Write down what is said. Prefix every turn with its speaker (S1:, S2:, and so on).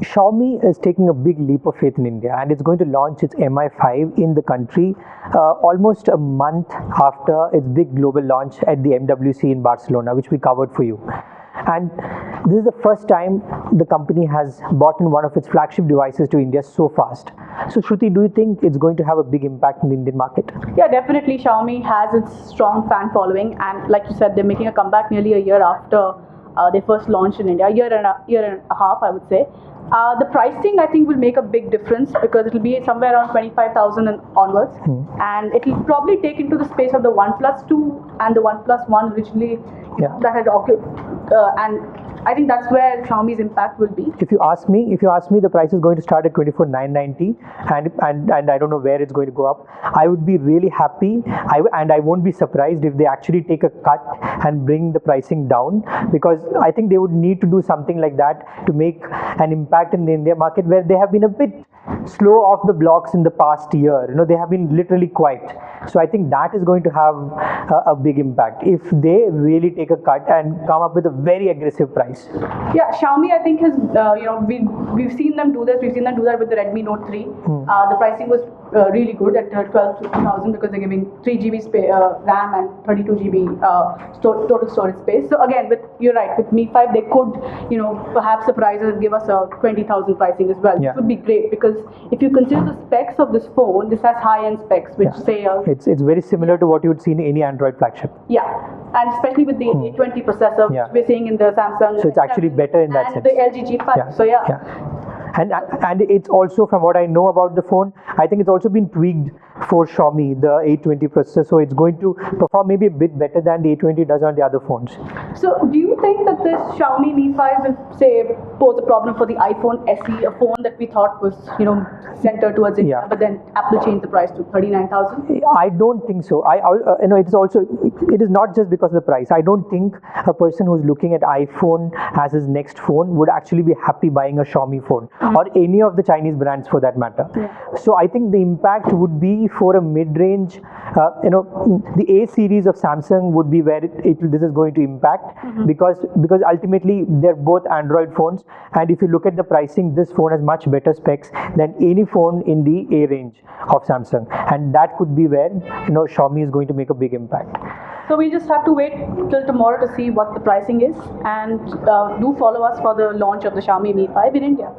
S1: Xiaomi is taking a big leap of faith in India, and it's going to launch its Mi 5 in the country almost a month after its big global launch at the MWC in Barcelona, which we covered for you. And this is the first time the company has brought in one of its flagship devices to India so fast. So, Shruti, do you think it's going to have a big impact in the Indian market?
S2: Yeah, definitely. Xiaomi has its strong fan following, and like you said, they're making a comeback nearly a year after they first launched in India, a year and a half, I would say. The pricing, I think, will make a big difference because it will be somewhere around 25,000 and onwards, and it will probably take into the space of the OnePlus 2 and the OnePlus 1 originally that had and I think that's where Xiaomi's impact will be.
S1: If you ask me, the price is going to start at 24,990, and I don't know where it's going to go up. I would be really happy, and I won't be surprised if they actually take a cut and bring the pricing down, because I think they would need to do something like that to make an impact in the India market, where they have been a bit slow off the blocks in the past year. They have been literally quiet. So I think that is going to have a big impact if they really take a cut and come up with a very aggressive price.
S2: Yeah, Xiaomi, I think, has we've seen them do this. We've seen them do that with the Redmi Note 3. The pricing was really good at 12,000 because they're giving 3 GB RAM and 32 GB total storage space. So again, you're right, with Mi 5 they could perhaps surprise us and give us a 20,000 pricing as well.
S1: Yeah.
S2: Which would be great, because if you consider the specs of this phone, this has high-end specs which say
S1: it's very similar to what you would see in any Android flagship.
S2: Yeah, and especially with the A20 processor which we're seeing in the Samsung.
S1: So it's actually better in that sense.
S2: And the LG G5.
S1: Yeah.
S2: So
S1: And it's also, from what I know about the phone, I think it's also been tweaked for Xiaomi, the A20 processor, so it's going to perform maybe a bit better than the A20 does on the other phones.
S2: So do you think that this Xiaomi Mi 5 will, say, pose a problem for the iPhone SE, a phone that we thought was centered towards India, but then Apple changed the price to 39,000?
S1: I don't think so. It is not just because of the price. I don't think a person who's looking at iPhone as his next phone would actually be happy buying a Xiaomi phone, or any of the Chinese brands for that matter. So I think the impact would be for a mid-range, the A series of Samsung would be where this is going to impact, because ultimately they're both Android phones, and if you look at the pricing, this phone has much better specs than any phone in the A range of Samsung, and that could be where Xiaomi is going to make a big impact.
S2: So we just have to wait till tomorrow to see what the pricing is, and do follow us for the launch of the Xiaomi Mi 5 in India.